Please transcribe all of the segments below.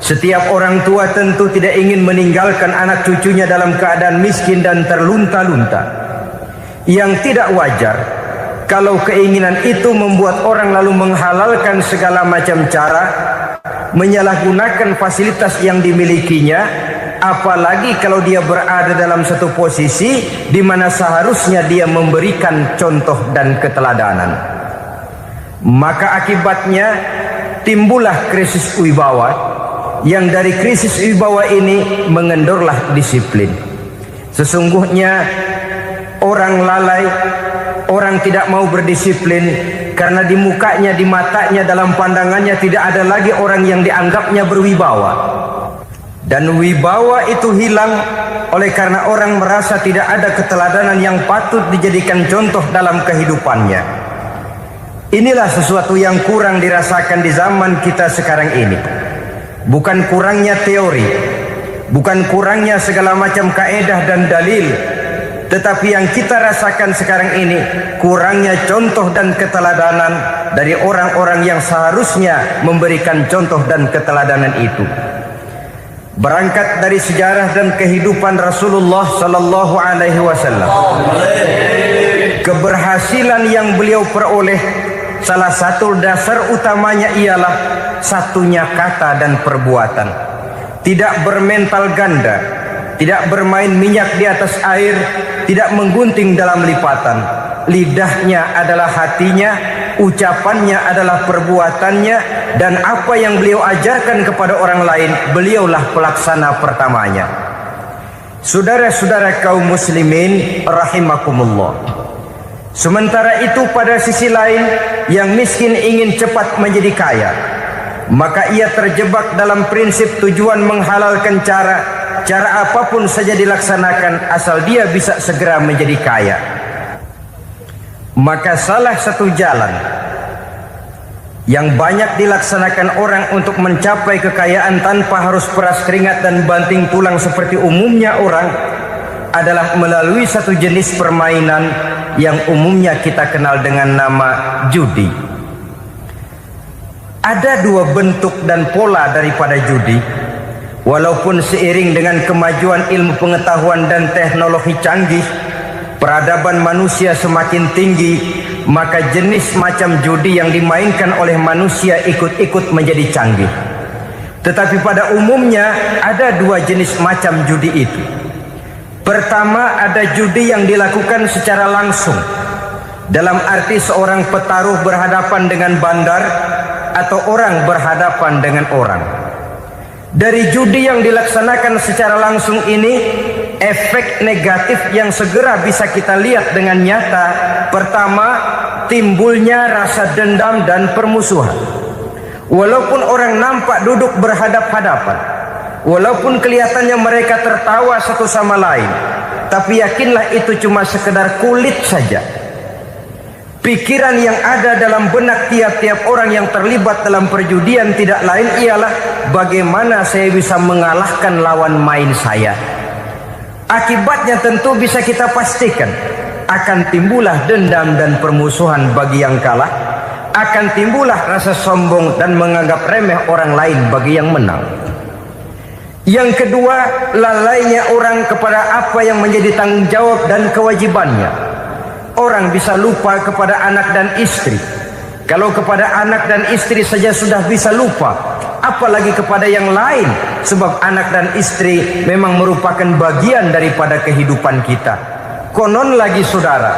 Setiap orang tua tentu tidak ingin meninggalkan anak cucunya dalam keadaan miskin dan terlunta-lunta. Yang tidak wajar kalau keinginan itu membuat orang lalu menghalalkan segala macam cara, menyalahgunakan fasilitas yang dimilikinya, apalagi kalau dia berada dalam satu posisi di mana seharusnya dia memberikan contoh dan keteladanan. Maka akibatnya timbullah krisis wibawa, yang dari krisis wibawa ini mengendorlah disiplin. Sesungguhnya orang lalai, orang tidak mau berdisiplin karena di mukanya, di matanya, dalam pandangannya tidak ada lagi orang yang dianggapnya berwibawa. Dan wibawa itu hilang oleh karena orang merasa tidak ada keteladanan yang patut dijadikan contoh dalam kehidupannya. Inilah sesuatu yang kurang dirasakan di zaman kita sekarang ini. Bukan kurangnya teori, bukan kurangnya segala macam kaedah dan dalil, tetapi yang kita rasakan sekarang ini kurangnya contoh dan keteladanan dari orang-orang yang seharusnya memberikan contoh dan keteladanan itu. Berangkat dari sejarah dan kehidupan Rasulullah sallallahu alaihi wasallam, keberhasilan yang beliau peroleh, salah satu dasar utamanya ialah satunya kata dan perbuatan. Tidak bermental ganda, tidak bermain minyak di atas air, tidak menggunting dalam lipatan. Lidahnya adalah hatinya, ucapannya adalah perbuatannya, dan apa yang beliau ajarkan kepada orang lain, beliaulah pelaksana pertamanya. Saudara-saudara kaum muslimin rahimakumullah, sementara itu pada sisi lain, yang miskin ingin cepat menjadi kaya, maka ia terjebak dalam prinsip tujuan menghalalkan cara apapun saja dilaksanakan asal dia bisa segera menjadi kaya. Maka salah satu jalan yang banyak dilaksanakan orang untuk mencapai kekayaan tanpa harus peras keringat dan banting tulang seperti umumnya orang adalah melalui satu jenis permainan yang umumnya kita kenal dengan nama judi. Ada dua bentuk dan pola daripada judi. Walaupun seiring dengan kemajuan ilmu pengetahuan dan teknologi canggih, peradaban manusia semakin tinggi, maka jenis macam judi yang dimainkan oleh manusia ikut-ikut menjadi canggih. Tetapi pada umumnya ada dua jenis macam judi itu. Pertama, ada judi yang dilakukan secara langsung, dalam arti seorang petaruh berhadapan dengan bandar atau orang berhadapan dengan orang. Dari judi yang dilaksanakan secara langsung ini, efek negatif yang segera bisa kita lihat dengan nyata. Pertama, timbulnya rasa dendam dan permusuhan. Walaupun orang nampak duduk berhadap-hadapan, walaupun kelihatannya mereka tertawa satu sama lain, tapi yakinlah itu cuma sekedar kulit saja. Pikiran yang ada dalam benak tiap-tiap orang yang terlibat dalam perjudian tidak lain ialah bagaimana saya bisa mengalahkan lawan main saya. Akibatnya tentu bisa kita pastikan akan timbullah dendam dan permusuhan bagi yang kalah, akan timbullah rasa sombong dan menganggap remeh orang lain bagi yang menang. Yang kedua, lalainya orang kepada apa yang menjadi tanggung jawab dan kewajibannya. Orang bisa lupa kepada anak dan istri. Kalau kepada anak dan istri saja sudah bisa lupa, apalagi kepada yang lain. Sebab anak dan istri memang merupakan bagian daripada kehidupan kita. Konon lagi saudara,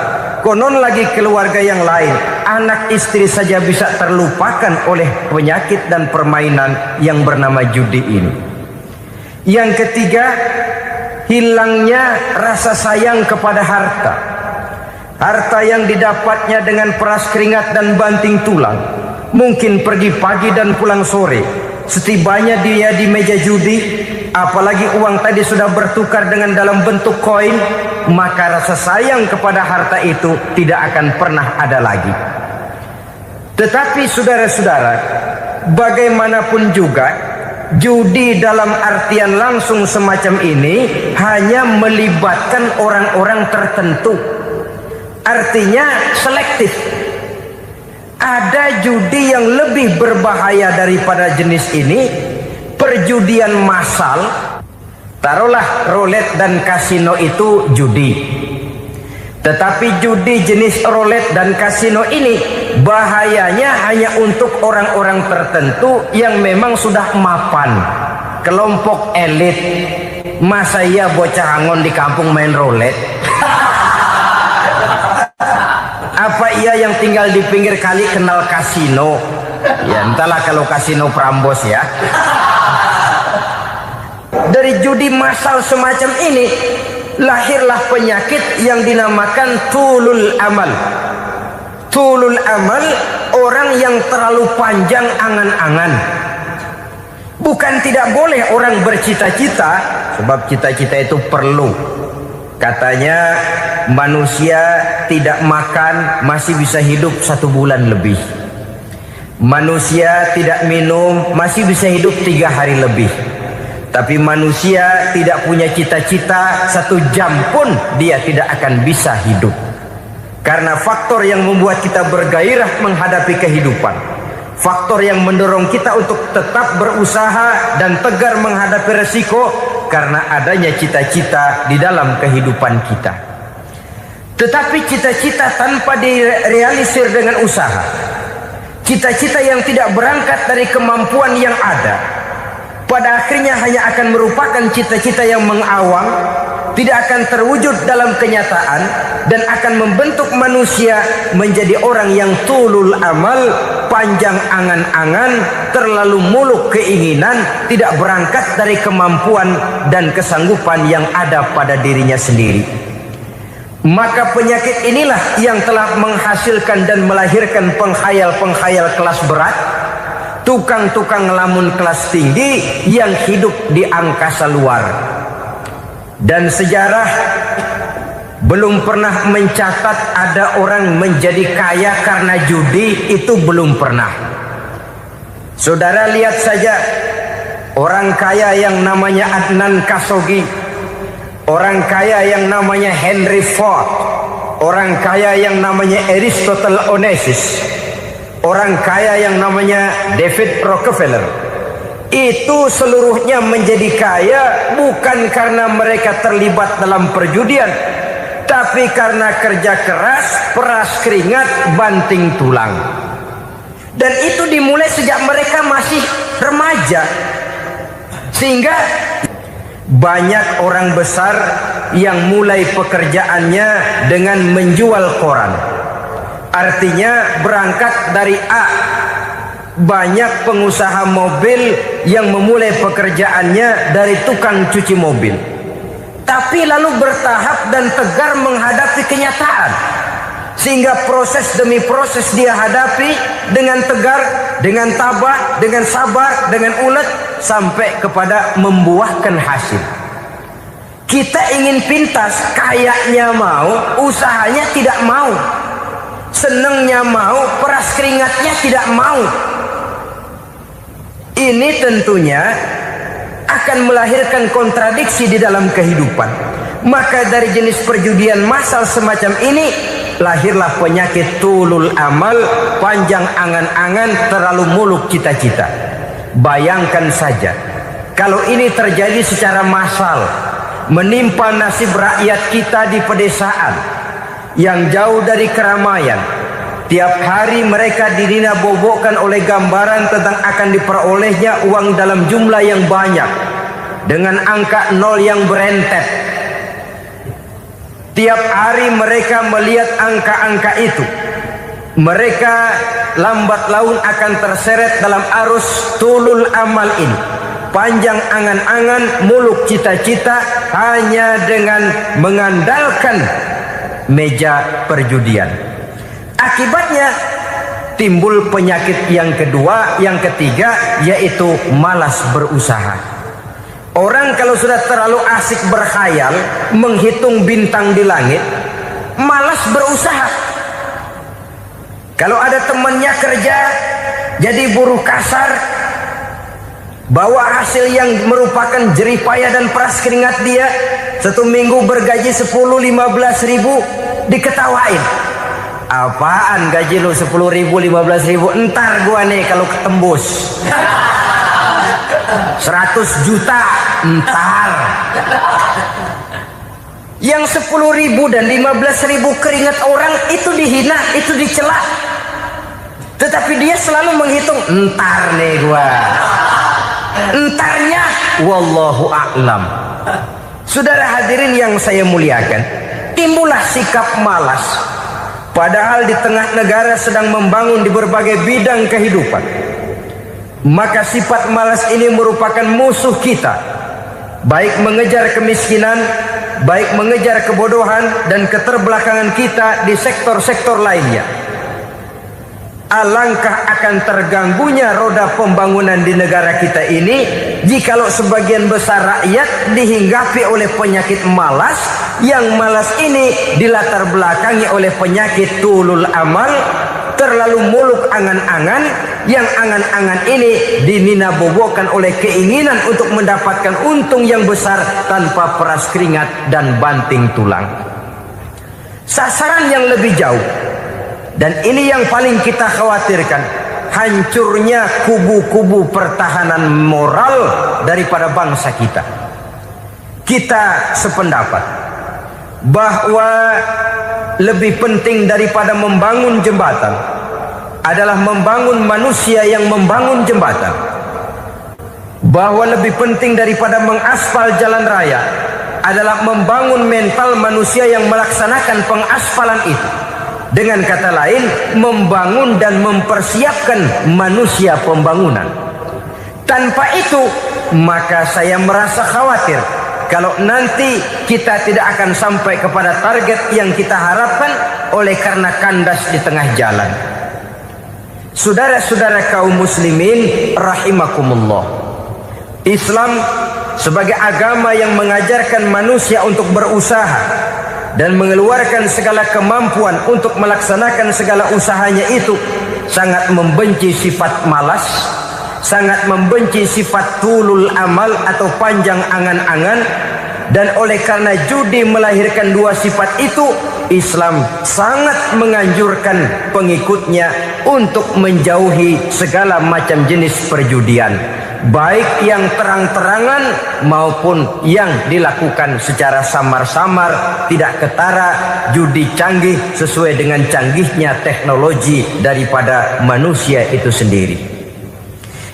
konon lagi keluarga yang lain, anak istri saja bisa terlupakan oleh penyakit dan permainan yang bernama judi ini. Yang ketiga, hilangnya rasa sayang kepada harta. Harta yang didapatnya dengan peras keringat dan banting tulang. Mungkin pergi pagi dan pulang sore. Setibanya dia di meja judi, apalagi uang tadi sudah bertukar dengan dalam bentuk koin, maka rasa sayang kepada harta itu tidak akan pernah ada lagi. Tetapi saudara-saudara, bagaimanapun juga, judi dalam artian langsung semacam ini hanya melibatkan orang-orang tertentu. Artinya selektif. Ada judi yang lebih berbahaya daripada jenis ini, perjudian massal, taruhlah roulette dan kasino itu judi. Tetapi judi jenis roulette dan kasino ini bahayanya hanya untuk orang-orang tertentu yang memang sudah mapan, kelompok elit. Masa iya bocah angon di kampung main roulette? Apa iya yang tinggal di pinggir kali kenal kasino? Ya entahlah kalau kasino Prambos ya. Dari judi massal semacam ini lahirlah penyakit yang dinamakan tulul amal. Tulul amal, orang yang terlalu panjang angan-angan. Bukan tidak boleh orang bercita-cita, sebab cita-cita itu perlu. Katanya manusia tidak makan masih bisa hidup 1 bulan lebih. Manusia tidak minum masih bisa hidup 3 hari lebih. Tapi manusia tidak punya cita-cita 1 jam pun dia tidak akan bisa hidup. Karena faktor yang membuat kita bergairah menghadapi kehidupan, faktor yang mendorong kita untuk tetap berusaha dan tegar menghadapi resiko, karena adanya cita-cita di dalam kehidupan kita. Tetapi cita-cita tanpa direalisir dengan usaha, cita-cita yang tidak berangkat dari kemampuan yang ada, pada akhirnya hanya akan merupakan cita-cita yang mengawang, tidak akan terwujud dalam kenyataan, dan akan membentuk manusia menjadi orang yang tulul amal, panjang angan-angan, terlalu muluk keinginan, tidak berangkat dari kemampuan dan kesanggupan yang ada pada dirinya sendiri. Maka penyakit inilah yang telah menghasilkan dan melahirkan penghayal-penghayal kelas berat, tukang-tukang ngelamun kelas tinggi yang hidup di angkasa luar. Dan sejarah belum pernah mencatat ada orang menjadi kaya karena judi, itu belum pernah. Saudara lihat saja orang kaya yang namanya Adnan Khashoggi, orang kaya yang namanya Henry Ford, orang kaya yang namanya Aristotle Onassis, orang kaya yang namanya David Rockefeller. Itu seluruhnya menjadi kaya bukan karena mereka terlibat dalam perjudian, tapi karena kerja keras, peras keringat, banting tulang. Dan itu dimulai sejak mereka masih remaja. Sehingga banyak orang besar yang mulai pekerjaannya dengan menjual koran. Artinya berangkat dari A. Banyak pengusaha mobil yang memulai pekerjaannya dari tukang cuci mobil, tapi lalu bertahap dan tegar menghadapi kenyataan, sehingga proses demi proses dia hadapi dengan tegar, dengan tabah, dengan sabar, dengan ulet, sampai kepada membuahkan hasil. Kita ingin pintas, kayaknya mau, usahanya tidak mau, senengnya mau, peras keringatnya tidak mau. Ini tentunya akan melahirkan kontradiksi di dalam kehidupan. Maka dari jenis perjudian massal semacam ini lahirlah penyakit tulul amal, panjang angan-angan, terlalu muluk cita-cita. Bayangkan saja kalau ini terjadi secara massal, menimpa nasib rakyat kita di pedesaan yang jauh dari keramaian. Tiap hari mereka didina-bobokkan oleh gambaran tentang akan diperolehnya uang dalam jumlah yang banyak, dengan angka nol yang berentet. Tiap hari mereka melihat angka-angka itu. Mereka lambat laun akan terseret dalam arus tulul amal ini. Panjang angan-angan, muluk cita-cita, hanya dengan mengandalkan meja perjudian. Akibatnya timbul penyakit yang kedua, yang ketiga, yaitu malas berusaha. Orang kalau sudah terlalu asik berkhayal, menghitung bintang di langit, malas berusaha. Kalau ada temannya kerja jadi buruh kasar, bawa hasil yang merupakan jerih payah dan peras keringat dia, 1 minggu bergaji 10-15 ribu, diketawain. Apaan gaji lu 10 ribu, 15 ribu? Entar gua nih kalau ketembus. 100 juta entar. Yang 10.000 dan 15.000 keringat orang itu dihina, itu dicela. Tetapi dia selalu menghitung, entar nih gua. Entarnya wallahu a'lam. Saudara hadirin yang saya muliakan, timbullah sikap malas. Padahal di tengah negara sedang membangun di berbagai bidang kehidupan. Maka sifat malas ini merupakan musuh kita. Baik mengejar kemiskinan, baik mengejar kebodohan dan keterbelakangan kita di sektor-sektor lainnya. Alangkah akan terganggunya roda pembangunan di negara kita ini jikalau sebagian besar rakyat dihinggapi oleh penyakit malas, yang malas ini dilatar belakangi oleh penyakit tulul amal, terlalu muluk angan-angan, yang angan-angan ini dininabobokan oleh keinginan untuk mendapatkan untung yang besar tanpa peras keringat dan banting tulang. Sasaran yang lebih jauh, dan ini yang paling kita khawatirkan, hancurnya kubu-kubu pertahanan moral daripada bangsa kita. Kita sependapat bahwa lebih penting daripada membangun jembatan adalah membangun manusia yang membangun jembatan. Bahwa lebih penting daripada mengaspal jalan raya adalah membangun mental manusia yang melaksanakan pengaspalan itu. Dengan kata lain, membangun dan mempersiapkan manusia pembangunan. Tanpa itu, maka saya merasa khawatir kalau nanti kita tidak akan sampai kepada target yang kita harapkan oleh karena kandas di tengah jalan. Saudara-saudara kaum muslimin rahimakumullah, Islam sebagai agama yang mengajarkan manusia untuk berusaha dan mengeluarkan segala kemampuan untuk melaksanakan segala usahanya itu, sangat membenci sifat malas, sangat membenci sifat tulul amal atau panjang angan-angan. Dan oleh karena judi melahirkan dua sifat itu, Islam sangat menganjurkan pengikutnya untuk menjauhi segala macam jenis perjudian, baik yang terang-terangan maupun yang dilakukan secara samar-samar, tidak ketara, judi canggih sesuai dengan canggihnya teknologi daripada manusia itu sendiri.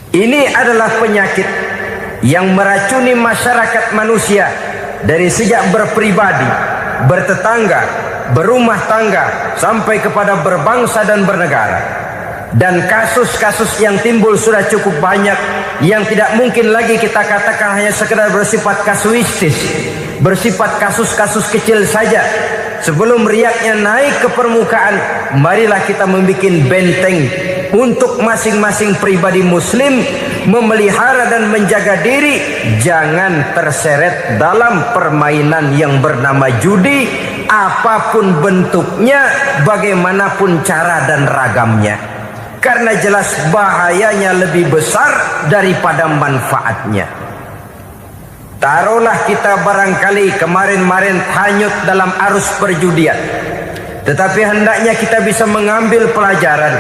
Ini adalah penyakit yang meracuni masyarakat manusia dari sejak berpribadi, bertetangga, berumah tangga, sampai kepada berbangsa dan bernegara. Dan kasus-kasus yang timbul sudah cukup banyak, yang tidak mungkin lagi kita katakan hanya sekedar bersifat kasuistis, bersifat kasus-kasus kecil saja. Sebelum riaknya naik ke permukaan, marilah kita membuat benteng untuk masing-masing pribadi muslim memelihara dan menjaga diri jangan terseret dalam permainan yang bernama judi, apapun bentuknya, bagaimanapun cara dan ragamnya. Karena jelas bahayanya lebih besar daripada manfaatnya. Taruhlah kita barangkali kemarin-marin hanyut dalam arus perjudian, tetapi hendaknya kita bisa mengambil pelajaran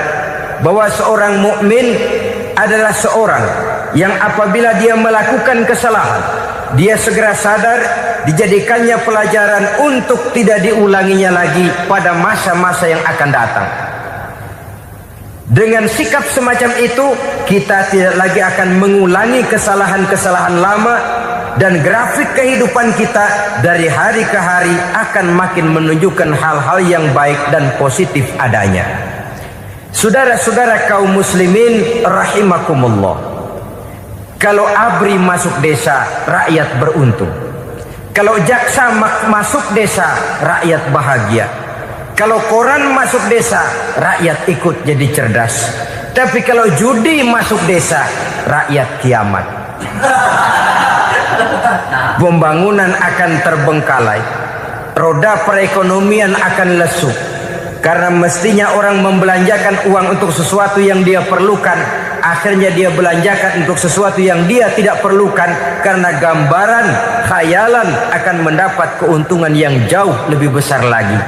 bahwa seorang mukmin adalah seorang yang apabila dia melakukan kesalahan, dia segera sadar, dijadikannya pelajaran untuk tidak diulanginya lagi pada masa-masa yang akan datang. Dengan sikap semacam itu, kita tidak lagi akan mengulangi kesalahan-kesalahan lama, dan grafik kehidupan kita dari hari ke hari akan makin menunjukkan hal-hal yang baik dan positif adanya. Saudara-saudara kaum muslimin rahimakumullah, kalau ABRI masuk desa, rakyat beruntung. Kalau jaksa masuk desa, rakyat bahagia. Kalau koran masuk desa, rakyat ikut jadi cerdas. Tapi kalau judi masuk desa, rakyat kiamat. Pembangunan akan terbengkalai, roda perekonomian akan lesu. Karena mestinya orang membelanjakan uang untuk sesuatu yang dia perlukan, akhirnya dia belanjakan untuk sesuatu yang dia tidak perlukan, karena gambaran, khayalan akan mendapat keuntungan yang jauh lebih besar lagi.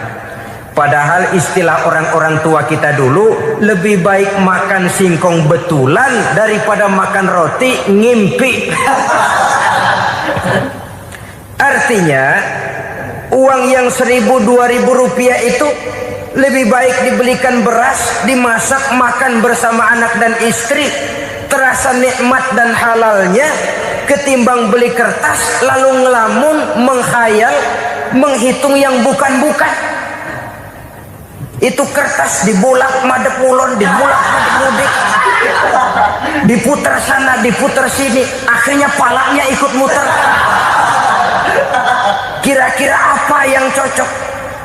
Padahal istilah orang-orang tua kita dulu, lebih baik makan singkong betulan daripada makan roti ngimpi. Artinya uang yang 1.000-2.000 rupiah itu lebih baik dibelikan beras, dimasak, makan bersama anak dan istri, terasa nikmat dan halalnya, ketimbang beli kertas lalu ngelamun, menghayal, menghitung yang bukan-bukan. Itu kertas dibolak madep ulon, dibolak madep mudik, diputar sana, diputar sini, akhirnya palanya ikut muter. Kira-kira apa yang cocok?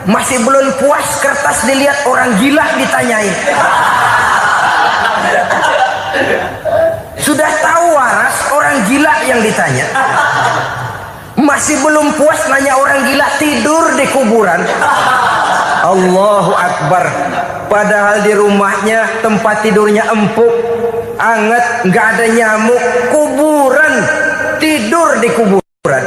Masih belum puas, kertas dilihat, orang gila ditanyain. Sudah tahu waras, orang gila yang ditanya. Masih belum puas, nanya orang gila, tidur di kuburan. Allahu Akbar. Padahal di rumahnya tempat tidurnya empuk, anget, nggak ada nyamuk. Kuburan, tidur di kuburan.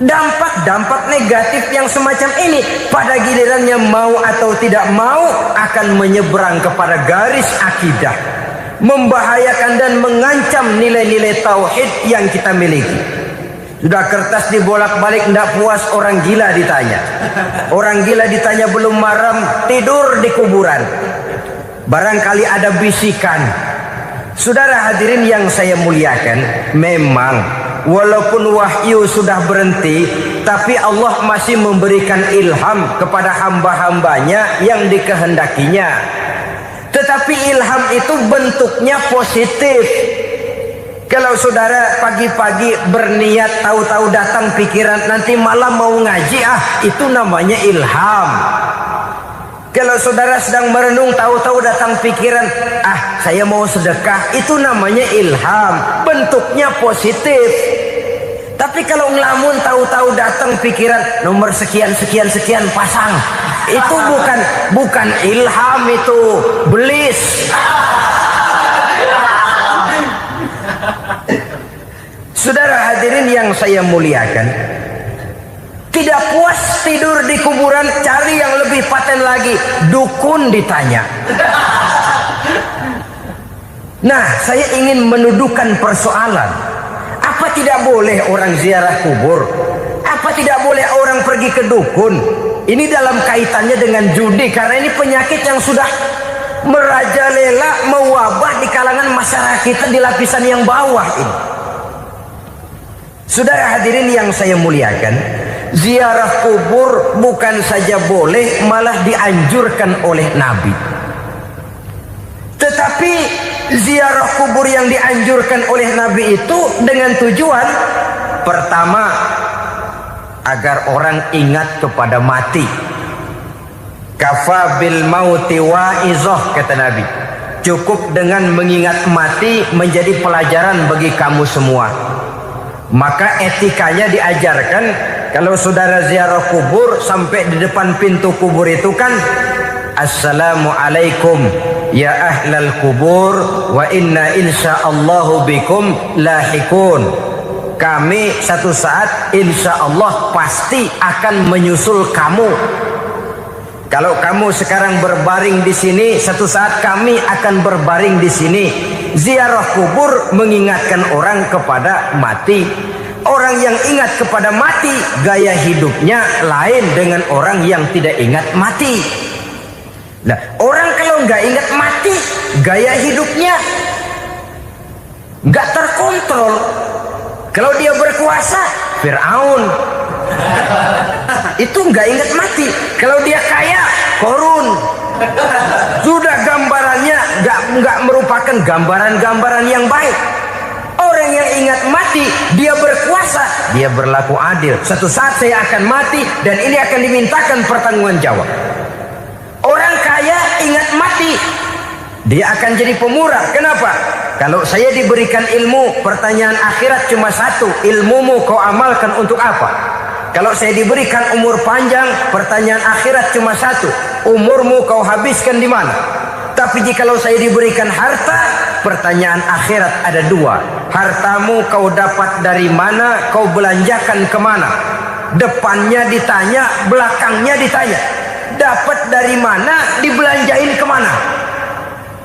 Dampak-dampak negatif yang semacam ini pada gilirannya mau atau tidak mau akan menyeberang kepada garis akidah, membahayakan dan mengancam nilai-nilai tauhid yang kita miliki. Sudah kertas dibolak-balik, tidak puas, orang gila ditanya. Orang gila ditanya belum maram, tidur di kuburan. Barangkali ada bisikan. Saudara hadirin yang saya muliakan, memang walaupun wahyu sudah berhenti, tapi Allah masih memberikan ilham kepada hamba-hambanya yang dikehendakinya. Tetapi ilham itu bentuknya positif. Kalau saudara pagi-pagi berniat, tahu-tahu datang pikiran nanti malam mau ngaji, itu namanya ilham. Kalau saudara sedang merenung, tahu-tahu datang pikiran, saya mau sedekah, itu namanya ilham, bentuknya positif. Tapi kalau ngelamun, tahu-tahu datang pikiran nomor sekian sekian sekian pasang, itu bukan ilham, itu belis. Saudara hadirin yang saya muliakan, tidak puas tidur di kuburan, cari yang lebih paten lagi, dukun ditanya. Nah, saya ingin menuduhkan persoalan. Apa tidak boleh orang ziarah kubur? Apa tidak boleh orang pergi ke dukun? Ini dalam kaitannya dengan judi, karena ini penyakit yang sudah merajalela, mewabah di kalangan masyarakat kita di lapisan yang bawah ini. Saudara hadirin yang saya muliakan, ziarah kubur bukan saja boleh, malah dianjurkan oleh Nabi. Tetapi ziarah kubur yang dianjurkan oleh Nabi itu dengan tujuan pertama, agar orang ingat kepada mati. Kafa bil mauti wa'izah, kata Nabi. Cukup dengan mengingat mati menjadi pelajaran bagi kamu semua. Maka etikanya diajarkan, kalau saudara ziarah kubur, sampai di depan pintu kubur itu kan, Assalamualaikum ya ahlal kubur wa inna insyaallahu bikum lahikun. Kami satu saat insya Allah pasti akan menyusul kamu. Kalau kamu sekarang berbaring di sini, satu saat kami akan berbaring di sini. Ziarah kubur mengingatkan orang kepada mati. Orang yang ingat kepada mati, gaya hidupnya lain dengan orang yang tidak ingat mati. Nah, orang kalau nggak ingat mati, gaya hidupnya nggak terkontrol. Kalau dia berkuasa, Fir'aun. Itu nggak ingat mati. Kalau dia kaya, Korun. Sudah gambarannya nggak merupakan gambaran-gambaran yang baik. Orang yang ingat mati, dia berkuasa, dia berlaku adil. Suatu saat saya akan mati dan ini akan dimintakan pertanggungan jawab. Orang kaya ingat mati, dia akan jadi pemurah. Kenapa? Kalau saya diberikan ilmu, pertanyaan akhirat cuma satu, ilmumu kau amalkan untuk apa? Kalau saya diberikan umur panjang, pertanyaan akhirat cuma satu, umurmu kau habiskan di mana? Tapi jikalau saya diberikan harta, pertanyaan akhirat ada dua, hartamu kau dapat dari mana, kau belanjakan kemana? depannya ditanya, belakangnya ditanya. Dapat dari mana, dibelanjain kemana?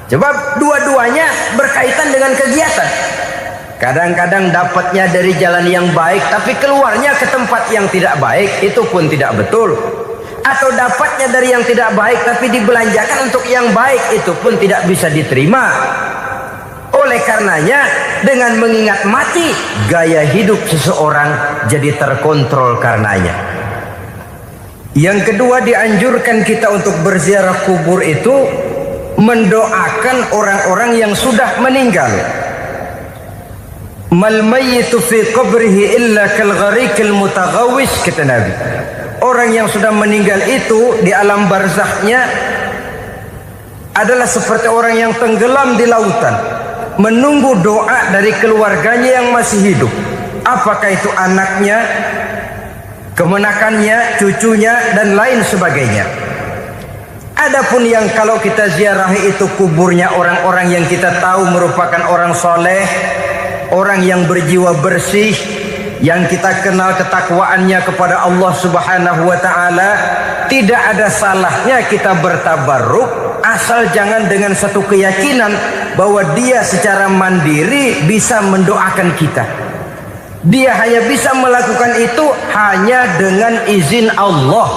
Sebab dua-duanya berkaitan dengan kegiatan. Kadang-kadang dapatnya dari jalan yang baik, tapi keluarnya ke tempat yang tidak baik, itu pun tidak betul. Atau dapatnya dari yang tidak baik, tapi dibelanjakan untuk yang baik, itu pun tidak bisa diterima. Oleh karenanya, dengan mengingat mati, gaya hidup seseorang jadi terkontrol karenanya. Yang kedua, dianjurkan kita untuk berziarah kubur itu mendoakan orang-orang yang sudah meninggal. Mal mayyitu fi qabrihi illa kal gharikil mutaghawis, kata Nabi. Orang yang sudah meninggal itu di alam barzakhnya adalah seperti orang yang tenggelam di lautan, menunggu doa dari keluarganya yang masih hidup. Apakah itu anaknya, kemenakannya, cucunya, dan lain sebagainya. Adapun yang kalau kita ziarahi itu kuburnya orang-orang yang kita tahu merupakan orang soleh, orang yang berjiwa bersih, yang kita kenal ketakwaannya kepada Allah Subhanahu wa ta'ala, tidak ada salahnya kita bertabarruk, asal jangan dengan satu keyakinan bahwa dia secara mandiri bisa mendoakan kita. Dia hanya bisa melakukan itu hanya dengan izin Allah.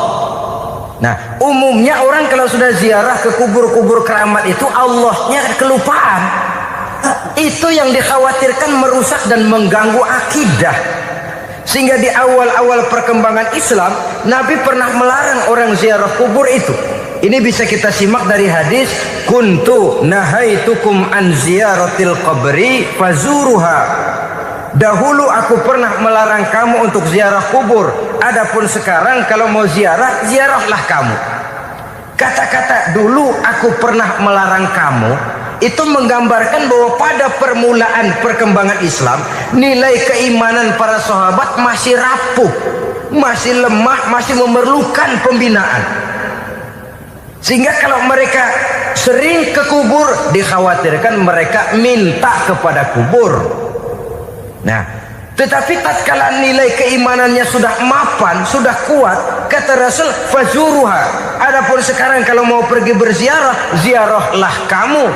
Nah, umumnya orang kalau sudah ziarah ke kubur-kubur keramat itu Allahnya kelupaan. Itu yang dikhawatirkan merusak dan mengganggu akidah. Sehingga di awal-awal perkembangan Islam, Nabi pernah melarang orang ziarah kubur itu. Ini bisa kita simak dari hadis, kuntu nahaitukum an ziyaratil qabri fazuruha. Dahulu aku pernah melarang kamu untuk ziarah kubur. Adapun sekarang kalau mau ziarah, ziarahlah kamu. Kata-kata dulu aku pernah melarang kamu itu menggambarkan bahwa pada permulaan perkembangan Islam, nilai keimanan para sahabat masih rapuh, masih lemah, masih memerlukan pembinaan. Sehingga kalau mereka sering ke kubur, dikhawatirkan mereka minta kepada kubur. Nah, tetapi tatkala nilai keimanannya sudah mapan, sudah kuat, kata Rasul, fazuruha. Adapun sekarang kalau mau pergi berziarah, ziarahlah kamu.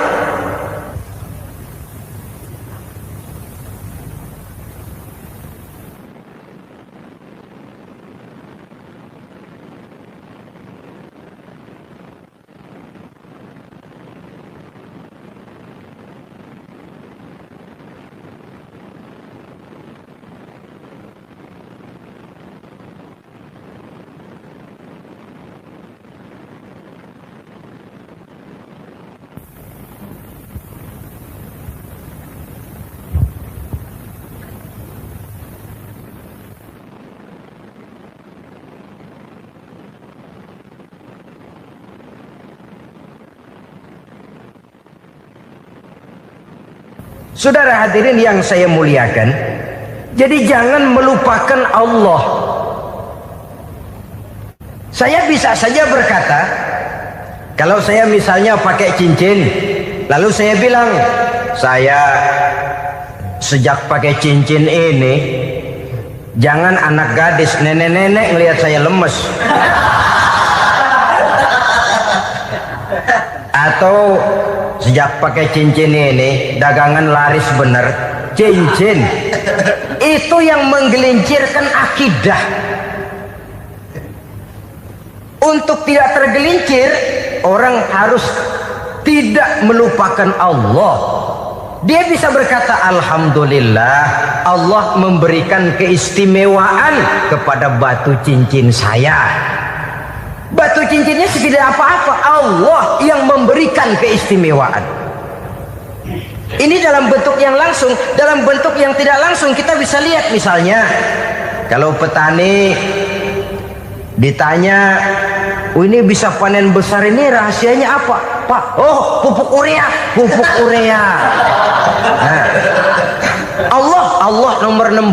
Saudara hadirin yang saya muliakan, jadi jangan melupakan Allah. Saya bisa saja berkata, kalau saya misalnya pakai cincin, lalu saya bilang, saya sejak pakai cincin ini, jangan anak gadis, nenek-nenek ngelihat saya lemes. Atau sejak pakai cincin ini dagangan laris bener. Cincin itu yang menggelincirkan akidah. Untuk tidak tergelincir, orang harus tidak melupakan Allah. Dia bisa berkata, alhamdulillah Allah memberikan keistimewaan kepada batu cincin saya. Batu cincinnya tidak apa-apa, Allah yang memberikan keistimewaan. Ini dalam bentuk yang langsung. Dalam bentuk yang tidak langsung kita bisa lihat, misalnya kalau petani ditanya, oh ini bisa panen besar ini rahasianya apa Pak? Oh, pupuk urea. Pupuk urea. Nah, Allah nomor 16.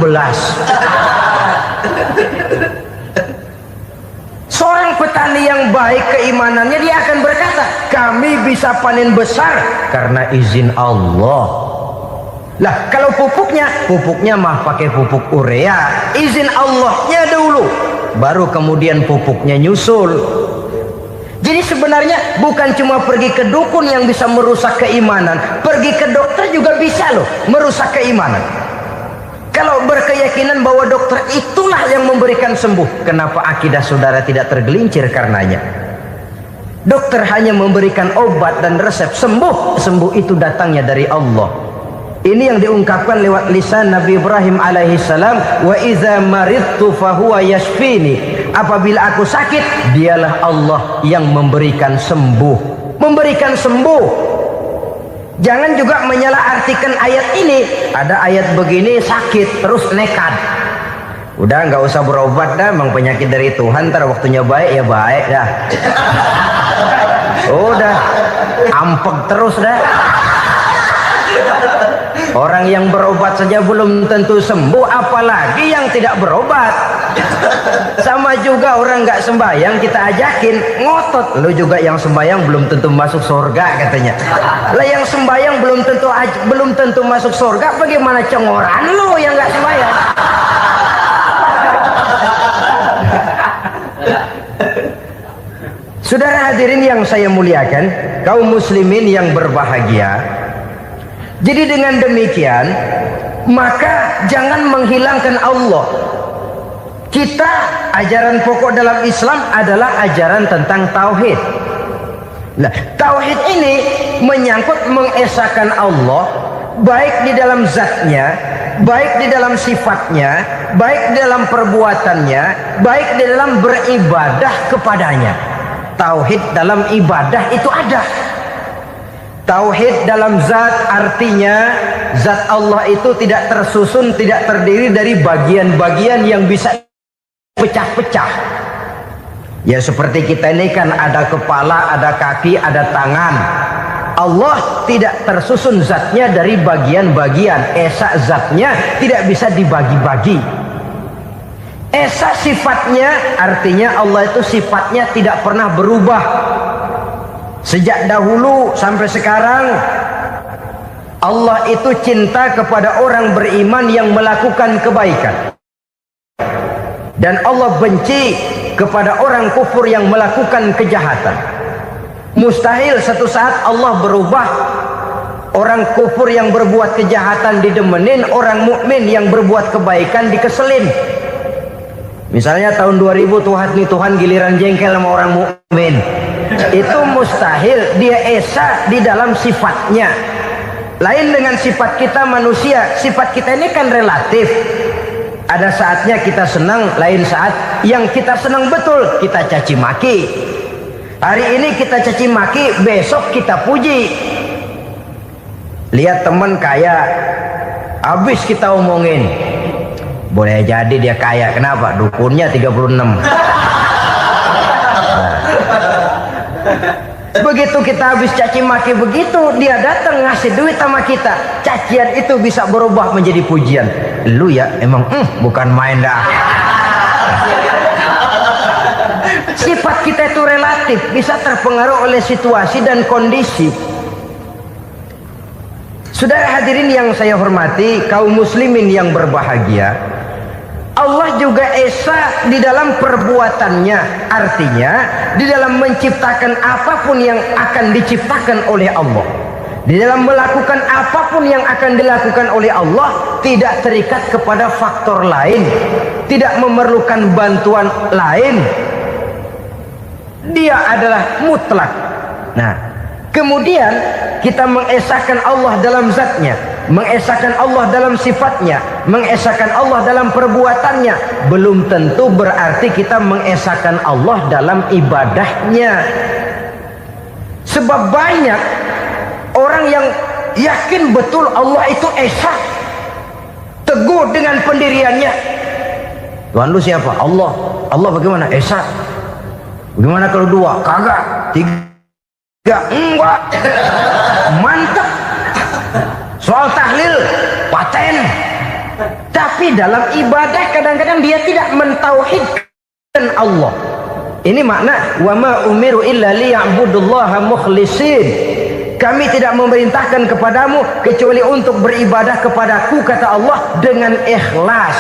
Seorang petani yang baik keimanannya, dia akan berkata, kami bisa panen besar karena izin Allah. Lah kalau pupuknya mah pakai pupuk urea, izin Allahnya dulu. baru kemudian pupuknya nyusul. Jadi sebenarnya bukan cuma pergi ke dukun yang bisa merusak keimanan, pergi ke dokter juga bisa loh merusak keimanan. Kalau berkeyakinan bahwa dokter itulah yang memberikan sembuh, kenapa akidah saudara tidak tergelincir karenanya? Dokter hanya memberikan obat dan resep sembuh, sembuh itu datangnya dari Allah. Ini yang diungkapkan lewat lisan Nabi Ibrahim alaihissalam, wa iza maridtu fahuwa yashfini. Apabila aku sakit, dialah Allah yang memberikan sembuh. Memberikan sembuh. Jangan juga menyalahartikan ayat ini. Ada ayat begini sakit terus nekat. Udah nggak usah berobat dah, memang penyakit dari Tuhan. Ntar waktunya baik ya baik dah. Udah ampek terus dah. Orang yang berobat saja belum tentu sembuh, apalagi yang tidak berobat. Sama juga orang nggak sembahyang kita ajakin ngotot, lu juga yang sembahyang belum tentu masuk surga katanya. Lah yang sembahyang belum tentu masuk surga, bagaimana cengoran lu yang nggak sembahyang? Saudara hadirin yang saya muliakan, kaum muslimin yang berbahagia. Jadi dengan demikian, maka jangan menghilangkan Allah. Kita, ajaran pokok dalam Islam adalah ajaran tentang tauhid. Nah, tauhid ini menyangkut mengesahkan Allah, baik di dalam zatnya, baik di dalam sifatnya, baik di dalam perbuatannya, baik di dalam beribadah kepadanya. Tauhid dalam ibadah itu ada. Tauhid dalam zat artinya zat Allah itu tidak tersusun, tidak terdiri dari bagian-bagian yang bisa pecah-pecah. Ya seperti kita ini kan ada kepala, ada kaki, ada tangan. Allah tidak tersusun zatnya dari bagian-bagian. Esa zatnya tidak bisa dibagi-bagi. Esa sifatnya artinya Allah itu sifatnya tidak pernah berubah. Sejak dahulu sampai sekarang Allah itu cinta kepada orang beriman yang melakukan kebaikan, dan Allah benci kepada orang kufur yang melakukan kejahatan. Mustahil satu saat Allah berubah. Orang kufur yang berbuat kejahatan didemenin, orang mukmin yang berbuat kebaikan dikeselin. Misalnya tahun 2000 Tuhan giliran jengkel sama orang mukmin. Itu mustahil. Dia esa di dalam sifatnya. Lain dengan sifat kita manusia. Sifat kita ini kan relatif. Ada saatnya kita senang, lain saat yang kita senang betul kita caci maki. Hari ini kita caci maki, besok kita puji. Lihat teman kaya, habis kita omongin, boleh jadi dia kaya. Kenapa? Dukunnya 36. Begitu kita habis caci maki begitu, dia datang ngasih duit sama kita. Cacian itu bisa berubah menjadi pujian. Lu ya emang bukan main dah. Sifat kita itu relatif, bisa terpengaruh oleh situasi dan kondisi. Saudara hadirin yang saya hormati, kaum muslimin yang berbahagia, Allah juga esa di dalam perbuatannya. Artinya di dalam menciptakan apapun yang akan diciptakan oleh Allah, di dalam melakukan apapun yang akan dilakukan oleh Allah, tidak terikat kepada faktor lain, tidak memerlukan bantuan lain. Dia adalah mutlak. Nah, kemudian kita mengesahkan Allah dalam zatnya, mengesahkan Allah dalam sifatnya, mengesahkan Allah dalam perbuatannya. Belum tentu berarti kita mengesahkan Allah dalam ibadahnya. Sebab banyak orang yang yakin betul Allah itu esa, teguh dengan pendiriannya. Tuhan lu siapa? Allah. Allah bagaimana? Esa. Bagaimana kalau dua? Kagak. Tiga? Enggak. Mantap. Soal tahlil paten. Tapi dalam ibadah kadang-kadang dia tidak mentauhidkan Allah. Ini makna wa ma umiru illa liya'budullaha mukhlisin. Kami tidak memerintahkan kepadamu kecuali untuk beribadah kepadaku, kata Allah, dengan ikhlas.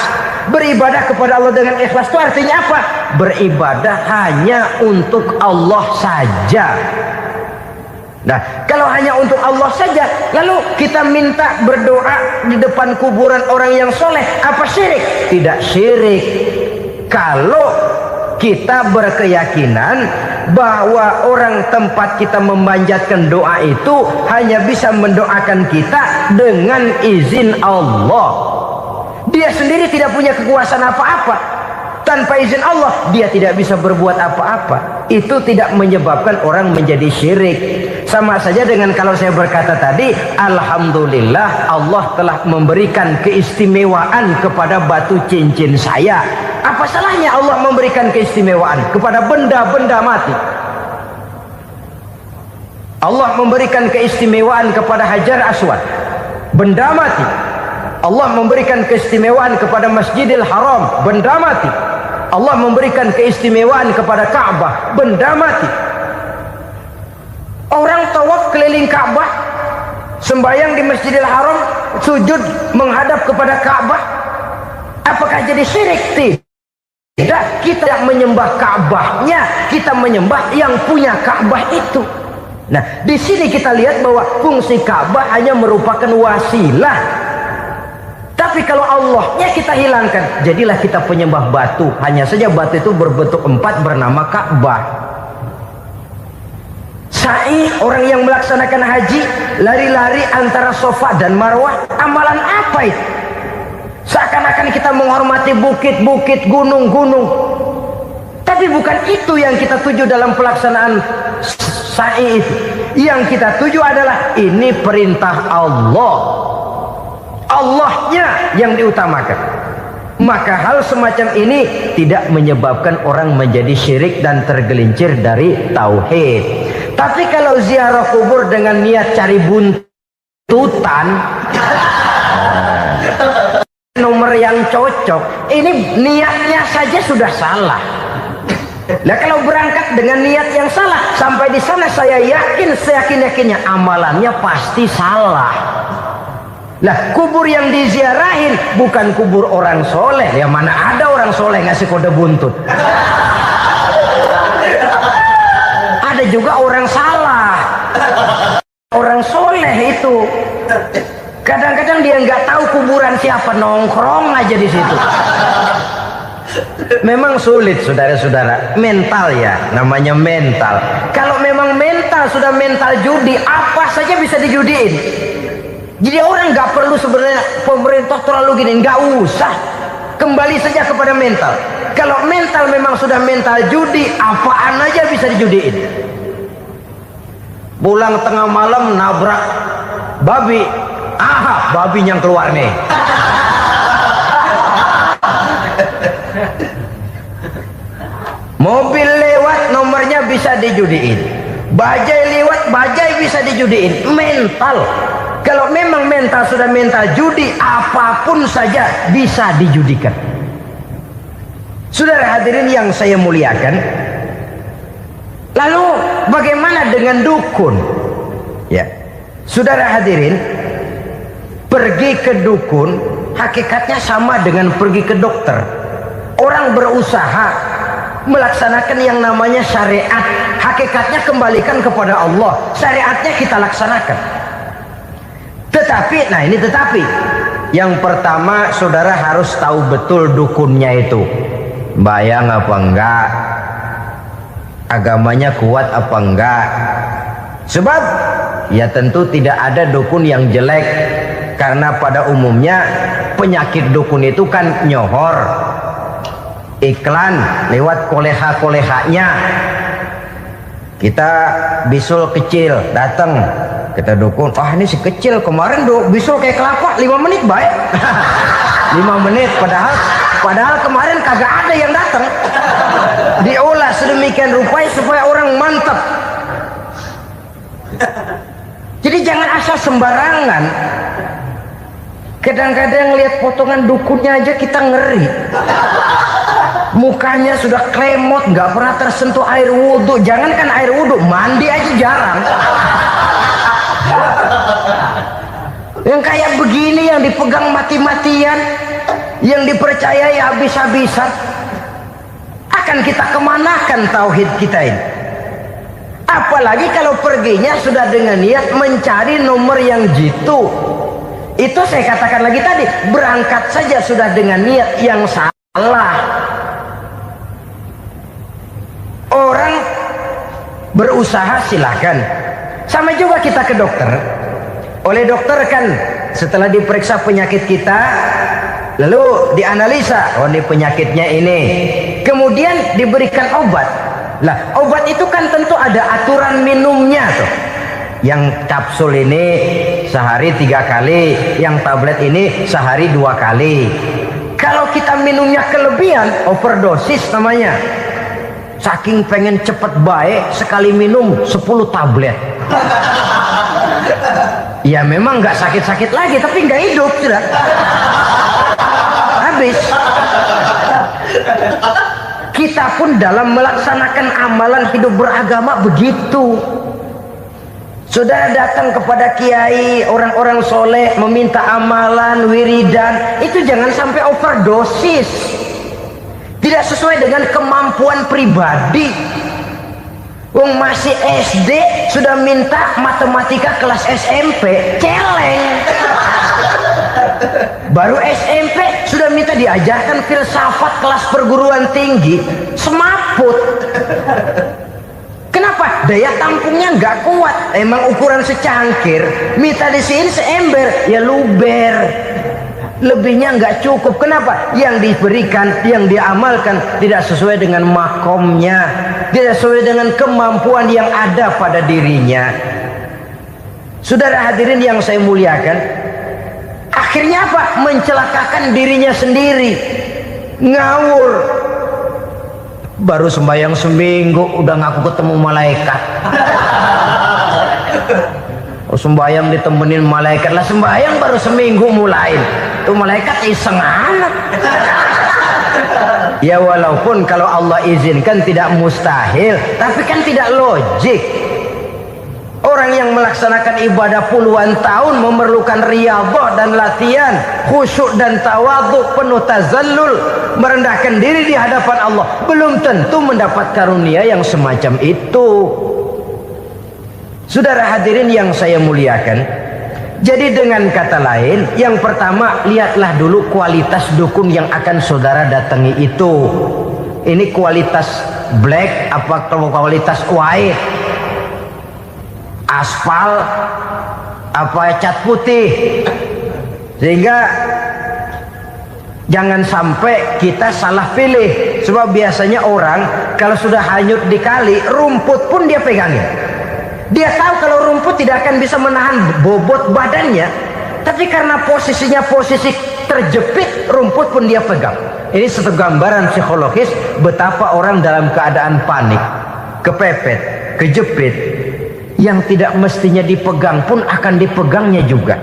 Beribadah kepada Allah dengan ikhlas itu artinya apa? Beribadah hanya untuk Allah saja. Nah, kalau hanya untuk Allah saja, lalu kita minta berdoa di depan kuburan orang yang soleh, apa syirik? Tidak syirik. Kalau kita berkeyakinan bahwa orang tempat kita memanjatkan doa itu hanya bisa mendoakan kita dengan izin Allah. Dia sendiri tidak punya kekuasaan apa-apa. Tanpa izin Allah dia tidak bisa berbuat apa-apa. Itu tidak menyebabkan orang menjadi syirik. Sama saja dengan kalau saya berkata tadi, alhamdulillah Allah telah memberikan keistimewaan kepada batu cincin saya. Apa salahnya Allah memberikan keistimewaan kepada benda-benda mati? Allah memberikan keistimewaan kepada Hajar Aswad, benda mati. Allah memberikan keistimewaan kepada Masjidil Haram, benda mati. Allah memberikan keistimewaan kepada Ka'bah, benda mati. Orang tawaf keliling Ka'bah, sembahyang di Masjidil Haram, sujud menghadap kepada Ka'bah, apakah jadi syirik? Tidak, kita yang menyembah Ka'bahnya, kita menyembah yang punya Ka'bah itu. Nah, di sini kita lihat bahwa fungsi Ka'bah hanya merupakan wasilah. Tapi kalau Allahnya kita hilangkan, jadilah kita penyembah batu. Hanya saja batu itu berbentuk 4 bernama Ka'bah. Sa'i, orang yang melaksanakan haji, lari-lari antara Safa dan Marwah, amalan apa itu? Seakan-akan kita menghormati bukit-bukit, gunung-gunung. Tapi bukan itu yang kita tuju dalam pelaksanaan sa'i itu. Yang kita tuju adalah ini perintah Allah. Allahnya yang diutamakan. Maka hal semacam ini tidak menyebabkan orang menjadi syirik dan tergelincir dari tauhid. Tapi kalau ziarah kubur dengan niat cari buntutan, nomor yang cocok, ini niatnya saja sudah salah. Nah, kalau berangkat dengan niat yang salah, sampai di sana saya yakin, seyakin-yakinnya amalannya pasti salah. Lah, kubur yang diziarahin bukan kubur orang soleh. Ya mana ada orang soleh ngasih kode buntut. Ada juga orang salah. Orang soleh itu kadang-kadang dia nggak tahu kuburan siapa, nongkrong aja di situ. Memang sulit, saudara-saudara. Mental ya, namanya mental. Kalau memang mental sudah mental judi, apa saja bisa dijudiin. Jadi orang nggak perlu sebenarnya pemerintah terlalu gini, nggak usah. Kembali saja kepada mental. Kalau mental memang sudah mental judi, apaan aja bisa dijudiin. Pulang tengah malam nabrak babi, babi yang keluar nih. Mobil lewat nomornya bisa dijudiin. Bajai lewat bajai bisa dijudiin. Mental. Kalau memang mental sudah mental judi, apapun saja bisa dijudikan. Saudara hadirin yang saya muliakan, lalu bagaimana dengan dukun? Ya, saudara hadirin, pergi ke dukun hakikatnya sama dengan pergi ke dokter. Orang berusaha melaksanakan yang namanya syariat, hakikatnya kembalikan kepada Allah. Syariatnya kita laksanakan. Tetapi, nah ini tetapi, yang pertama saudara harus tahu betul dukunnya itu bayang apa enggak, agamanya kuat apa enggak. Sebab ya tentu tidak ada dukun yang jelek, karena pada umumnya penyakit dukun itu kan nyohor, iklan lewat koleha-kolehanya. Kita bisul kecil datang, kita dukun, ini si kecil kemarin bisul kayak kelapa 5 menit baik. 5 menit, padahal kemarin kagak ada yang datang. Diolah sedemikian rupa supaya orang mantap. Jadi jangan asal sembarangan. Kadang-kadang lihat potongan dukunnya aja kita ngeri. Mukanya sudah kremot, nggak pernah tersentuh air wudhu. Jangankan air wudhu, mandi aja jarang. Yang kayak begini yang dipegang mati-matian, yang dipercayai habis-habisan. Akan kita kemanakan tauhid kita ini? Apalagi kalau perginya sudah dengan niat mencari nomor yang jitu. Itu saya katakan lagi tadi, berangkat saja sudah dengan niat yang salah. Orang berusaha silahkan. Sama juga kita ke dokter. Oleh dokter kan setelah diperiksa penyakit kita, lalu dianalisa, oh ini penyakitnya ini. Kemudian diberikan obat. Lah, obat itu kan tentu ada aturan minumnya tuh. Yang kapsul ini sehari 3 kali, yang tablet ini sehari 2 kali. Kalau kita minumnya kelebihan, overdosis namanya. Saking pengen cepet baik, sekali minum 10 tablet. Ya memang nggak sakit-sakit lagi, tapi nggak hidup sudah. Habis. Kita pun dalam melaksanakan amalan hidup beragama begitu. Saudara datang kepada kiai, orang-orang soleh, meminta amalan, wiridan, itu jangan sampai overdosis. Tidak sesuai dengan kemampuan pribadi. Wong masih SD sudah minta matematika kelas SMP, celeng. Baru SMP sudah minta diajarkan filsafat kelas perguruan tinggi, semaput. Kenapa? Daya tampungnya nggak kuat. Emang ukuran secangkir, minta di sini seember, ya luber. Lebihnya nggak cukup. Kenapa? Yang diberikan, yang diamalkan tidak sesuai dengan makomnya, tidak sesuai dengan kemampuan yang ada pada dirinya. Saudara hadirin yang saya muliakan, akhirnya apa? Mencelakakan dirinya sendiri, ngawur. Baru sembahyang seminggu udah ngaku ketemu malaikat. Sembahyang ditemenin malaikat lah, sembahyang baru seminggu mulai. Tuh malaikat iseng anak. Ya walaupun kalau Allah izinkan tidak mustahil, tapi kan tidak logik. Orang yang melaksanakan ibadah puluhan tahun memerlukan riyadhah dan latihan, khusyuk dan tawadhu, penuh tazallul, merendahkan diri di hadapan Allah, belum tentu mendapat karunia yang semacam itu. Saudara hadirin yang saya muliakan, jadi dengan kata lain, yang pertama, lihatlah dulu kualitas dukun yang akan saudara datangi itu. Ini kualitas black apa kualitas white? Aspal apa cat putih? Sehingga jangan sampai kita salah pilih. Sebab biasanya orang kalau sudah hanyut di kali, rumput pun dia pegangin. Dia tahu kalau rumput tidak akan bisa menahan bobot badannya, tapi karena posisinya posisi terjepit, rumput pun dia pegang. Ini satu gambaran psikologis betapa orang dalam keadaan panik, kepepet, kejepit, yang tidak mestinya dipegang pun akan dipegangnya juga.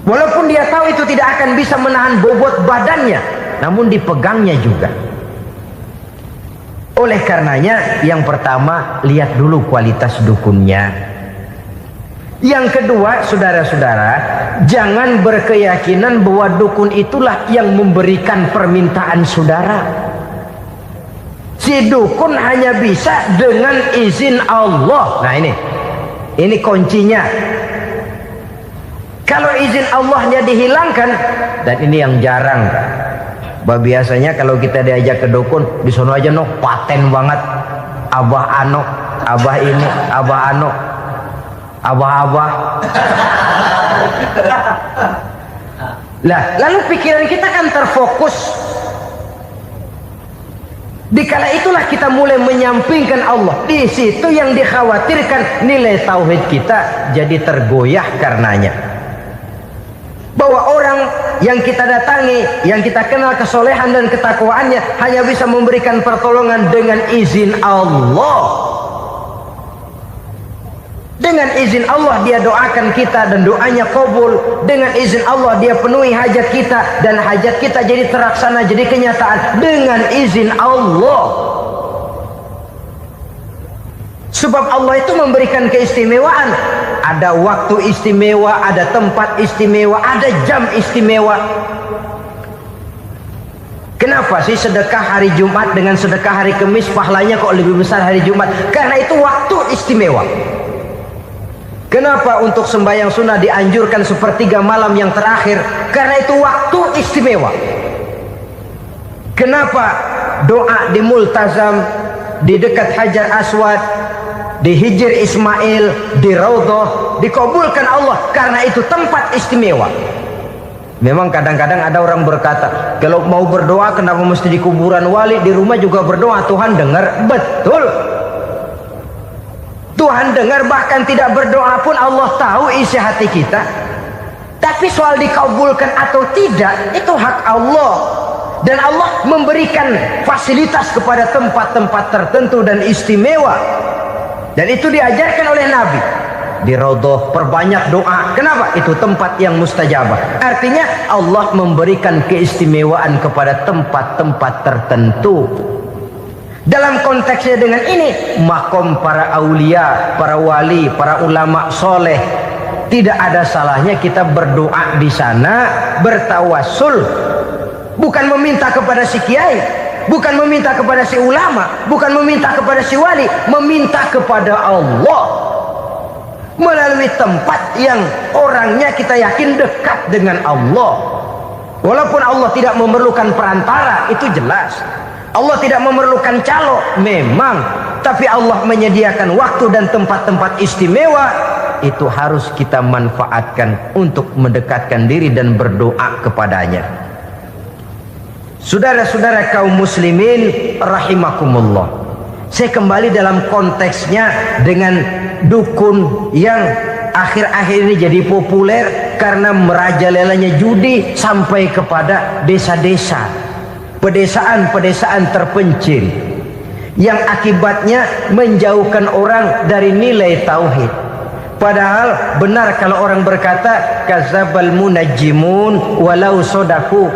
Walaupun dia tahu itu tidak akan bisa menahan bobot badannya, namun dipegangnya juga. Oleh karenanya, yang pertama, lihat dulu kualitas dukunnya. Yang kedua, saudara-saudara, jangan berkeyakinan bahwa dukun itulah yang memberikan permintaan saudara. Si dukun hanya bisa dengan izin Allah. Nah ini kuncinya. Kalau izin Allahnya dihilangkan, dan ini yang jarang. Biasanya kalau kita diajak ke dukun, di sono aja no paten banget, abah ano, abah ini, abah ano, abah-abah. Lah, lalu pikiran kita kan terfokus. Dikala itulah kita mulai menyampingkan Allah. Di situ yang dikhawatirkan nilai tauhid kita jadi tergoyah karenanya. Bahwa orang yang kita datangi, yang kita kenal kesolehan dan ketakwaannya, hanya bisa memberikan pertolongan dengan izin Allah. Dengan izin Allah dia doakan kita dan doanya kabul. Dengan izin Allah dia penuhi hajat kita dan hajat kita jadi terlaksana, jadi kenyataan dengan izin Allah. Sebab Allah itu memberikan keistimewaan. Ada waktu istimewa, ada tempat istimewa, ada jam istimewa. Kenapa sih sedekah hari Jumat dengan sedekah hari Kamis pahalanya kok lebih besar hari Jumat? Karena itu waktu istimewa. Kenapa untuk sembahyang sunnah dianjurkan sepertiga malam yang terakhir? Karena itu waktu istimewa. Kenapa doa di Multazam, di dekat Hajar Aswad, di Hijr Ismail, di Raudhah dikabulkan Allah? Karena itu tempat istimewa. Memang kadang-kadang ada orang berkata, kalau mau berdoa kenapa mesti di kuburan wali? Di rumah juga berdoa, Tuhan dengar. Betul, Tuhan dengar, bahkan tidak berdoa pun Allah tahu isi hati kita. Tapi soal dikabulkan atau tidak, itu hak Allah. Dan Allah memberikan fasilitas kepada tempat-tempat tertentu dan istimewa. Dan itu diajarkan oleh Nabi. Di Raudhah perbanyak doa. Kenapa? Itu tempat yang mustajabah. Artinya Allah memberikan keistimewaan kepada tempat-tempat tertentu. Dalam konteksnya dengan ini, makom para aulia, para wali, para ulama soleh, tidak ada salahnya kita berdoa di sana, bertawassul, bukan meminta kepada si kiai, bukan meminta kepada si ulama, bukan meminta kepada si wali, meminta kepada Allah melalui tempat yang orangnya kita yakin dekat dengan Allah. Walaupun Allah tidak memerlukan perantara, itu jelas. Allah tidak memerlukan calo, memang. Tapi Allah menyediakan waktu dan tempat-tempat istimewa. Itu harus kita manfaatkan untuk mendekatkan diri dan berdoa kepadanya. Saudara-saudara kaum muslimin rahimakumullah, saya kembali dalam konteksnya dengan dukun yang akhir-akhir ini jadi populer karena merajalelanya judi sampai kepada desa-desa, pedesaan-pedesaan terpencil, yang akibatnya menjauhkan orang dari nilai tauhid. Padahal benar kalau orang berkata kadzabal munajjimun walau sodaku,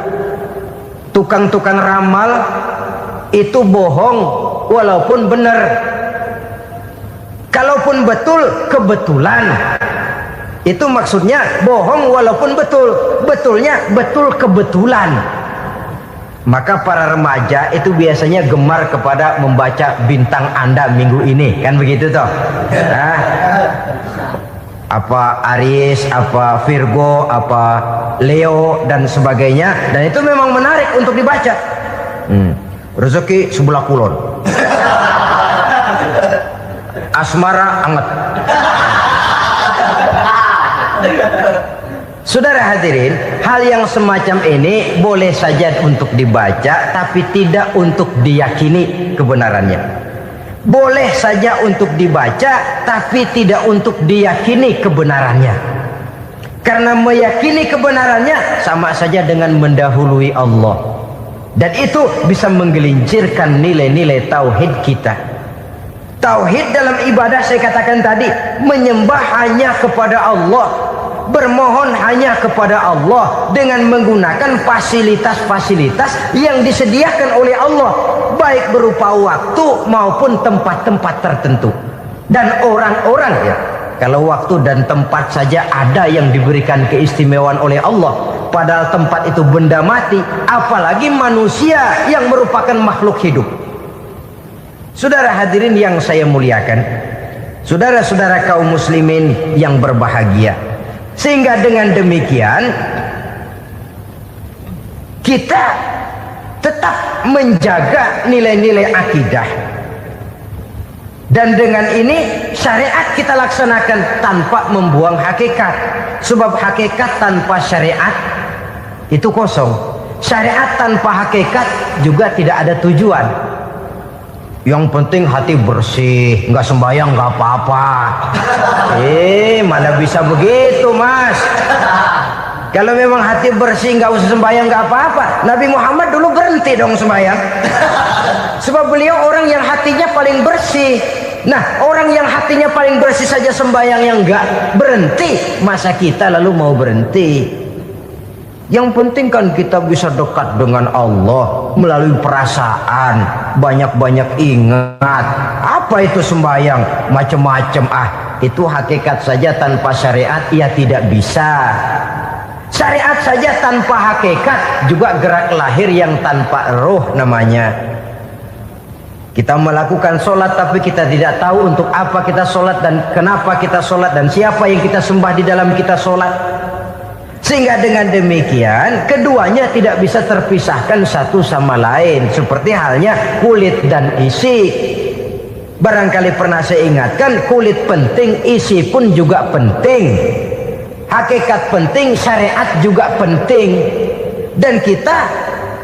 tukang-tukang ramal itu bohong walaupun benar. Kalaupun betul, kebetulan. Itu maksudnya bohong walaupun betul. Betulnya betul kebetulan. Maka para remaja itu biasanya gemar kepada membaca bintang Anda minggu ini, kan begitu toh? Nah, apa Aries, apa Virgo, apa Leo dan sebagainya, dan itu memang menarik untuk dibaca. Rezeki sebelah kulon, asmara anget. Saudara hadirin, hal yang semacam ini boleh saja untuk dibaca, tapi tidak untuk diyakini kebenarannya. Boleh saja untuk dibaca, tapi tidak untuk diyakini kebenarannya. Karena meyakini kebenarannya sama saja dengan mendahului Allah. Dan itu bisa menggelincirkan nilai-nilai tauhid kita. Tauhid dalam ibadah, saya katakan tadi, menyembah hanya kepada Allah, bermohon hanya kepada Allah dengan menggunakan fasilitas-fasilitas yang disediakan oleh Allah, baik berupa waktu maupun tempat-tempat tertentu. Dan orang-orang, ya, kalau waktu dan tempat saja ada yang diberikan keistimewaan oleh Allah, padahal tempat itu benda mati, apalagi manusia yang merupakan makhluk hidup. Saudara hadirin yang saya muliakan, saudara-saudara kaum muslimin yang berbahagia, sehingga dengan demikian kita tetap menjaga nilai-nilai akidah. Dan dengan ini syariat kita laksanakan tanpa membuang hakikat. Sebab hakikat tanpa syariat itu kosong. Syariat tanpa hakikat juga tidak ada tujuan. Yang penting hati bersih, nggak sembahyang nggak apa-apa. Mana bisa begitu, Mas? Kalau memang hati bersih nggak usah sembahyang nggak apa-apa. Nabi Muhammad dulu berhenti dong sembahyang. Sebab beliau orang yang hatinya paling bersih. Nah, orang yang hatinya paling bersih saja sembahyang yang nggak berhenti, masa kita lalu mau berhenti? Yang penting kan kita bisa dekat dengan Allah melalui perasaan, banyak-banyak ingat. Apa itu sembahyang? Macam-macam. Itu hakikat saja tanpa syariat ya tidak bisa. Syariat saja tanpa hakikat juga gerak lahir yang tanpa roh namanya. Kita melakukan sholat tapi kita tidak tahu untuk apa kita sholat dan kenapa kita sholat dan siapa yang kita sembah di dalam kita sholat. Sehingga dengan demikian keduanya tidak bisa terpisahkan satu sama lain, seperti halnya kulit dan isi. Barangkali pernah saya ingatkan, kulit penting, isi pun juga penting. Hakikat penting, syariat juga penting. Dan kita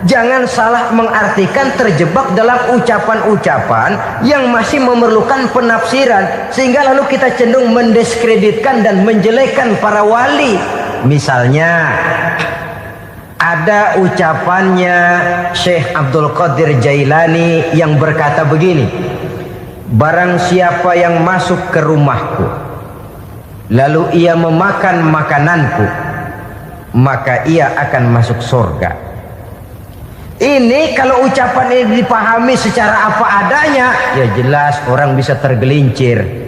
jangan salah mengartikan, terjebak dalam ucapan-ucapan yang masih memerlukan penafsiran, sehingga lalu kita cenderung mendiskreditkan dan menjelekkan para wali. Misalnya ada ucapannya Syekh Abdul Qadir Jailani yang berkata begini, barang siapa yang masuk ke rumahku lalu ia memakan makananku, maka ia akan masuk surga. Ini kalau ucapan ini dipahami secara apa adanya, ya jelas orang bisa tergelincir.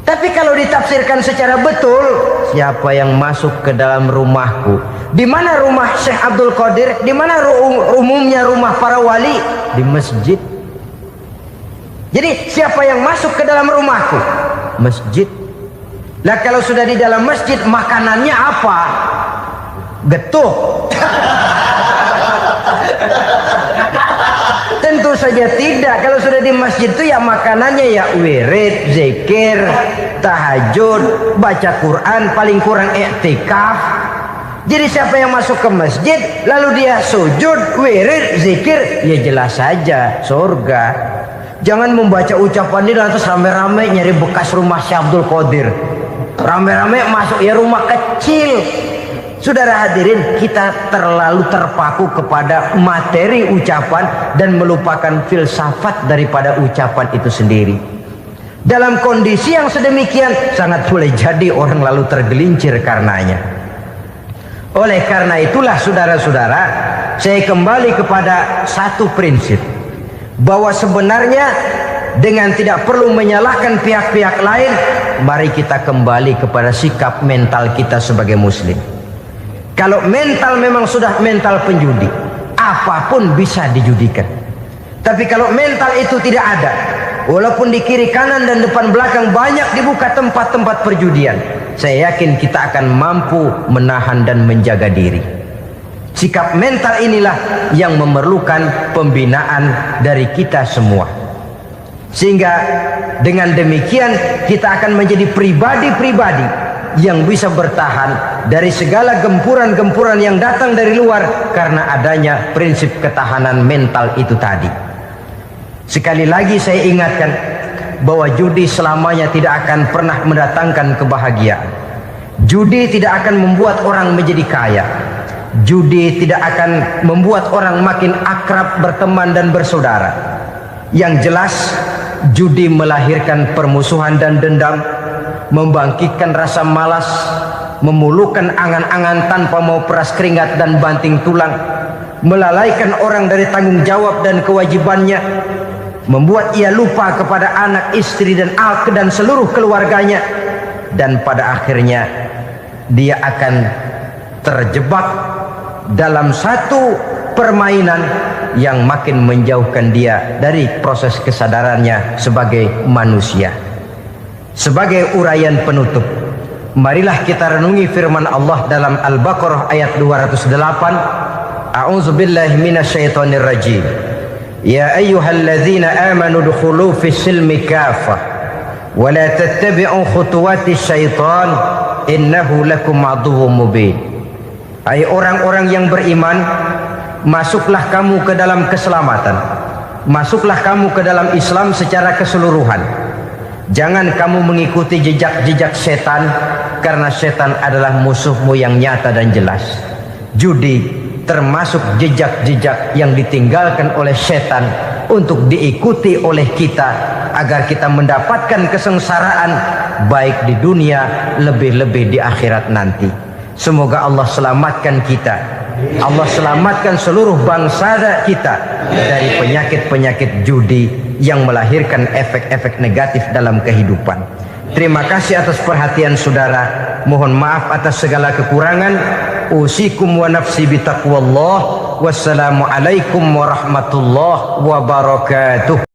Tapi kalau ditafsirkan secara betul, siapa yang masuk ke dalam rumahku? Di mana rumah Syekh Abdul Qadir? Di mana umumnya rumah para wali? Di masjid. Jadi siapa yang masuk ke dalam rumahku? Masjid. Lah kalau sudah di dalam masjid, makanannya apa? Getuk. Tentu saja tidak. Kalau sudah di masjid itu ya makanannya ya wirid, zikir, tahajud, baca Quran, paling kurang i'tikaf. Jadi siapa yang masuk ke masjid lalu dia sujud, wirid, zikir, ya jelas saja surga. Jangan membaca ucapan ini lantas rame-rame nyari bekas rumah Syekh Abdul Qadir. Rame-rame masuk ya rumah kecil. Saudara hadirin, kita terlalu terpaku kepada materi ucapan dan melupakan filsafat daripada ucapan itu sendiri. Dalam kondisi yang sedemikian, sangat boleh jadi orang lalu tergelincir karenanya. Oleh karena itulah saudara-saudara, saya kembali kepada satu prinsip, bahwa sebenarnya dengan tidak perlu menyalahkan pihak-pihak lain, mari kita kembali kepada sikap mental kita sebagai muslim. Kalau mental memang sudah mental penjudi, apapun bisa dijudikan. Tapi kalau mental itu tidak ada, walaupun di kiri kanan dan depan belakang banyak dibuka tempat-tempat perjudian, saya yakin kita akan mampu menahan dan menjaga diri. Sikap mental inilah yang memerlukan pembinaan dari kita semua. Sehingga dengan demikian kita akan menjadi pribadi-pribadi yang bisa bertahan dari segala gempuran-gempuran yang datang dari luar karena adanya prinsip ketahanan mental itu tadi. Sekali lagi saya ingatkan bahwa judi selamanya tidak akan pernah mendatangkan kebahagiaan. Judi tidak akan membuat orang menjadi kaya. Judi tidak akan membuat orang makin akrab berteman dan bersaudara. Yang jelas, judi melahirkan permusuhan dan dendam, membangkitkan rasa malas, memulukan angan-angan tanpa mau peras keringat dan banting tulang, melalaikan orang dari tanggung jawab dan kewajibannya, membuat ia lupa kepada anak, istri dan seluruh keluarganya, dan pada akhirnya dia akan terjebak dalam satu permainan yang makin menjauhkan dia dari proses kesadarannya sebagai manusia. Sebagai uraian penutup, marilah kita renungi firman Allah dalam Al-Baqarah ayat 208. A'udzubillahi minasyaitonir rajim. Ya ayyuhalladzina amanu dukhulu fis silmi kafah wa la tattabi'u khutuwatis syaitan innahu lakum aduwwum mubin. Hai orang-orang yang beriman, masuklah kamu ke dalam keselamatan, masuklah kamu ke dalam Islam secara keseluruhan. Jangan kamu mengikuti jejak-jejak setan, karena setan adalah musuhmu yang nyata dan jelas. Judi termasuk jejak-jejak yang ditinggalkan oleh setan untuk diikuti oleh kita, agar kita mendapatkan kesengsaraan baik di dunia, lebih-lebih di akhirat nanti. Semoga Allah selamatkan kita, Allah selamatkan seluruh bangsa kita dari penyakit-penyakit judi yang melahirkan efek-efek negatif dalam kehidupan. Terima kasih atas perhatian saudara. Mohon maaf atas segala kekurangan. usikum wa nafsi bitaqwallah. Wassalamualaikum warahmatullahi wabarakatuh.